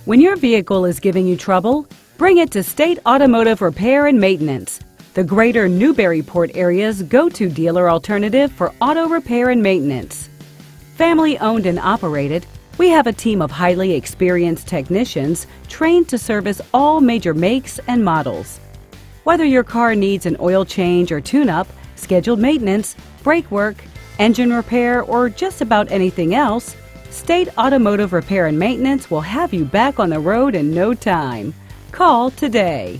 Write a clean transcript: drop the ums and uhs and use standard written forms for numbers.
When your vehicle is giving you trouble, bring it to State Automotive Repair and Maintenance, the Greater Newburyport area's go-to dealer alternative for auto repair and maintenance. Family owned and operated, we have a team of highly experienced technicians trained to service all major makes and models. Whether your car needs an oil change or tune-up, scheduled maintenance, brake work, engine repair, or just about anything else, State Automotive Repair and Maintenance will have you back on the road in no time. Call today.